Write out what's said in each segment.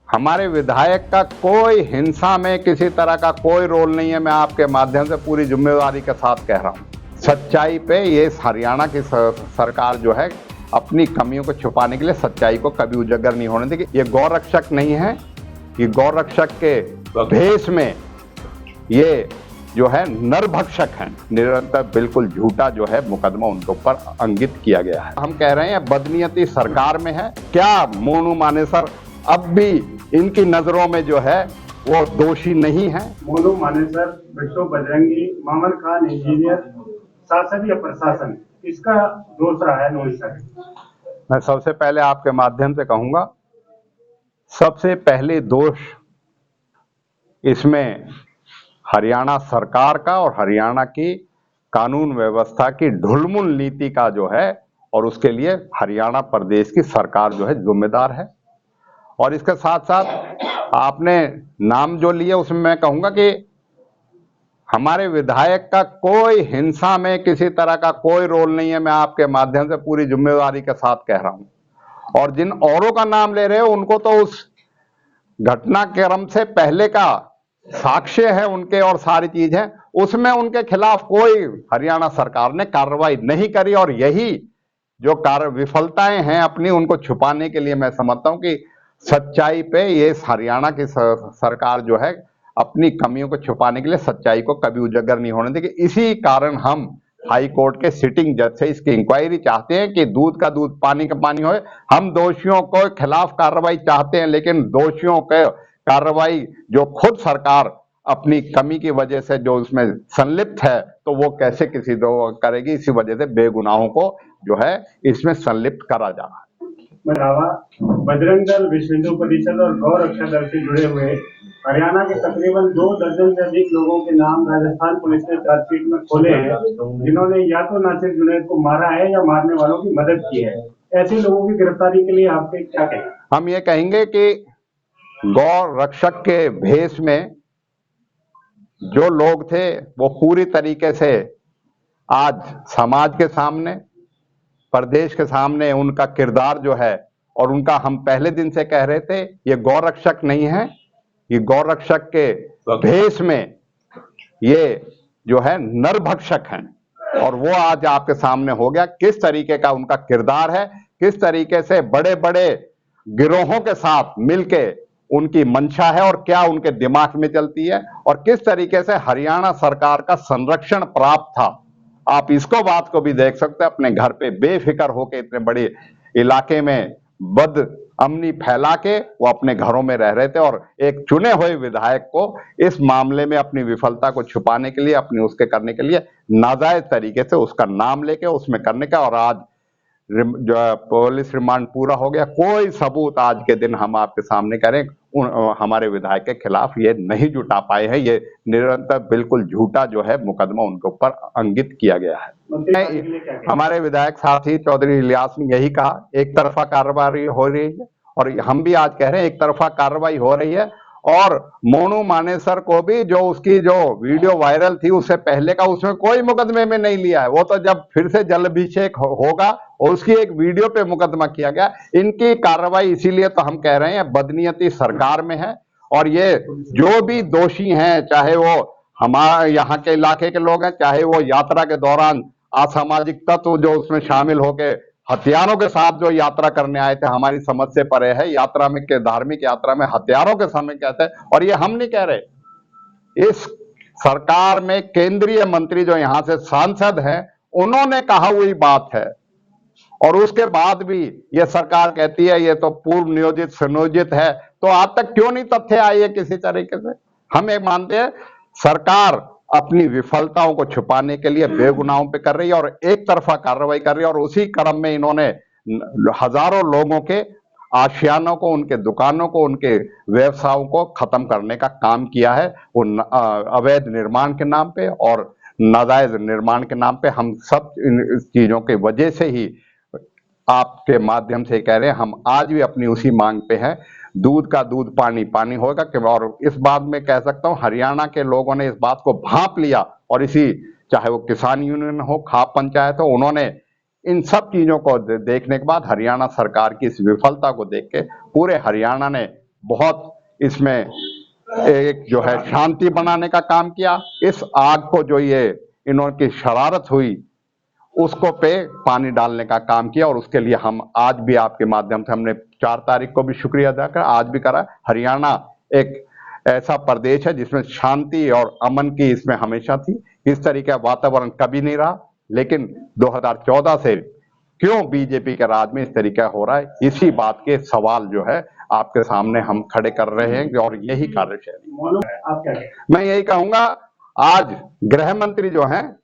हमारे विधायक का कोई हिंसा में किसी तरह का कोई रोल नहीं है। मैं आपके माध्यम से पूरी जिम्मेदारी के साथ कह रहा हूं। सच्चाई पे ये हरियाणा की सरकार जो है अपनी कमियों को छुपाने के लिए सच्चाई को कभी उजागर नहीं होने देगी। ये गौरक्षक नहीं है, ये गौरक्षक के भेष में ये जो है नरभक्षक हैं। निरंतर बिल्कुल झूठा जो है मुकदमा उनके ऊपर अंकित किया गया है। हम कह रहे हैं बदनीयती सरकार में है। क्या मोनू मानेसर अब भी इनकी नजरों में जो है वो दोषी नहीं है? मोनू मानेसर, बिट्टू बजरंगी, मोहम्मद खान इंजीनियर, शासन या प्रशासन, इसका दोष रहा है नोटिस? मैं सबसे पहले आपके माध्यम से कहूंगा, सबसे पहले दोष इसमें हरियाणा सरकार का और हरियाणा की कानून व्यवस्था की ढुलमुल नीति का जो है, और उसके लिए हरियाणा प्रदेश की सरकार जो है जिम्मेदार है। और इसके साथ साथ आपने नाम जो लिए उसमें मैं कहूंगा कि हमारे विधायक का कोई हिंसा में किसी तरह का कोई रोल नहीं है। मैं आपके माध्यम से पूरी जिम्मेदारी के साथ कह रहा हूं। और जिन औरों का नाम ले रहे हो उनको तो उस घटनाक्रम से पहले का साक्ष्य है उनके और सारी चीज है, उसमें उनके खिलाफ कोई हरियाणा सरकार ने कार्रवाई नहीं करी। और यही जो कार्य विफलताएं हैं अपनी, उनको छुपाने के लिए मैं समझता हूं कि सच्चाई पे ये हरियाणा की सरकार जो है अपनी कमियों को छुपाने के लिए सच्चाई को कभी उजागर नहीं होने देगी। इसी कारण हम हाई कोर्ट के सिटिंग जज से इसकी इंक्वायरी चाहते हैं कि दूध का दूध पानी का पानी होए। हम दोषियों को खिलाफ कार्रवाई चाहते हैं, लेकिन दोषियों के कार्रवाई जो खुद सरकार अपनी कमी की वजह से जो उसमें संलिप्त है, तो वो कैसे किसी को करेगी? इसी वजह से बेगुनाहों को जो है इसमें संलिप्त करा जा रहा है। बजरंग दल, विश्व हिंदू परिषद और गौ रक्षा दल से जुड़े हुए हरियाणा के तकरीबन 2 दर्जन से अधिक लोगों के नाम राजस्थान पुलिस ने चार्जशीट में खोले हैं, जिन्होंने या तो नासिर जुनैद को मारा है या मारने वालों की मदद की है। ऐसे लोगों की गिरफ्तारी के लिए आपके क्या कहेंगे? हम ये कहेंगे कि गौ रक्षक के भेष में जो लोग थे वो पूरी तरीके से आज समाज के सामने, प्रदेश के सामने उनका किरदार जो है, और उनका हम पहले दिन से कह रहे थे ये गौरक्षक नहीं है, ये गौरक्षक के भेष में ये जो है नरभक्षक हैं। और वो आज आपके सामने हो गया किस तरीके का उनका किरदार है, किस तरीके से बड़े बड़े गिरोहों के साथ मिलके उनकी मंशा है और क्या उनके दिमाग में चलती है, और किस तरीके से हरियाणा सरकार का संरक्षण प्राप्त था। आप इसको बात को भी देख सकते हैं। अपने घर पे बेफिक्र होकर इतने बड़े इलाके में बद अमनी फैला के वो अपने घरों में रह रहे थे, और एक चुने हुए विधायक को इस मामले में अपनी विफलता को छुपाने के लिए, अपनी उसके करने के लिए नाजायज तरीके से उसका नाम लेके उसमें करने का, और आज जो पुलिस रिमांड पूरा हो गया। कोई सबूत आज के दिन हम आपके सामने करें हमारे विधायक के खिलाफ ये नहीं जुटा पाए हैं। ये निरंतर बिल्कुल झूठा जो है मुकदमा उनके ऊपर अंकित किया गया है। हमारे विधायक साथी चौधरी इलियास ने यही कहा, एक तरफा कार्रवाई हो रही है, और हम भी आज कह रहे हैं एक तरफा कार्रवाई हो रही है। और मोनू मानेसर को भी जो उसकी जो वीडियो वायरल थी उससे पहले का उसमें कोई मुकदमे में नहीं लिया है। वो तो जब फिर से जलाभिषेक होगा और उसकी एक वीडियो पे मुकदमा किया गया। इनकी कार्रवाई इसीलिए तो हम कह रहे हैं बदनीयती सरकार में है। और ये जो भी दोषी हैं, चाहे वो हमारे यहाँ के इलाके के लोग हैं, चाहे वो यात्रा के दौरान असामाजिक तत्व जो उसमें शामिल होके हथियारों के साथ जो यात्रा करने आए थे, हमारी समझ से परे है। यात्रा में के धार्मिक यात्रा में हथियारों के सामने कहते हैं, और ये हम नहीं कह रहे, इस सरकार में केंद्रीय मंत्री जो यहां से सांसद हैं उन्होंने कहा हुई बात है। और उसके बाद भी ये सरकार कहती है ये तो पूर्व नियोजित सुनियोजित है। तो आज तक क्यों नहीं तथ्य आए है किसी तरीके से? हम एक मानते हैं सरकार अपनी विफलताओं को छुपाने के लिए बेगुनाहों पे कर रही है और एक तरफा कार्रवाई कर रही है। और उसी क्रम में इन्होंने हजारों लोगों के आशियानों को, उनके दुकानों को, उनके व्यवसायों को खत्म करने का काम किया है। वो अवैध निर्माण के नाम पे और नाजायज निर्माण के नाम पे। हम सब इन चीजों की वजह से ही आपके माध्यम से कह रहे हैं, हम आज भी अपनी उसी मांग पे हैं, दूध का दूध पानी पानी होगा। और इस बात में कह सकता हूं हरियाणा के लोगों ने इस बात को भांप लिया, और इसी चाहे वो किसान यूनियन हो, खाप पंचायत हो, उन्होंने इन सब चीजों को देखने के बाद हरियाणा सरकार की इस विफलता को देख के पूरे हरियाणा ने बहुत इसमें एक जो है शांति बनाने का काम किया। इस आग को जो ये इन्होंने शरारत हुई उसको पे पानी डालने का काम किया, और उसके लिए हम आज भी आपके माध्यम से हमने 4 तारीख को भी शुक्रिया अदा करा, आज भी करा। हरियाणा एक ऐसा प्रदेश है जिसमें शांति और अमन की इसमें हमेशा थी, इस तरीके का वातावरण कभी नहीं रहा। लेकिन 2014 से क्यों बीजेपी के राज में इस तरीका हो रहा है, इसी बात के सवाल जो है आपके सामने हम खड़े कर रहे हैं, और यही कार्यशैली। आप क्या कहें? मैं यही कहूंगा, आज गृह मंत्री जो हैं,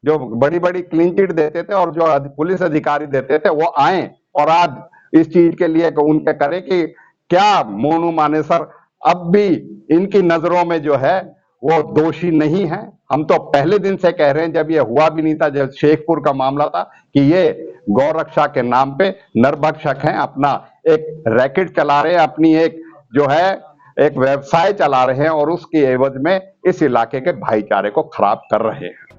जो बड़ी बड़ी क्लीन चिट देते थे और जो पुलिस अधिकारी देते थे, वो आए और आज इस चीज के लिए उनके करें कि क्या मोनू मानेसर अब भी इनकी नजरों में जो है वो दोषी नहीं है। हम तो पहले दिन से कह रहे हैं, जब ये हुआ भी नहीं था, जब शेखपुर का मामला था, कि ये गौ रक्षा के नाम पे नरभक्षक हैं, अपना एक रैकेट चला रहे हैं, अपनी एक जो है एक व्यवसाय चला रहे हैं, और उसके एवज में इस इलाके के भाईचारे को खराब कर रहे हैं।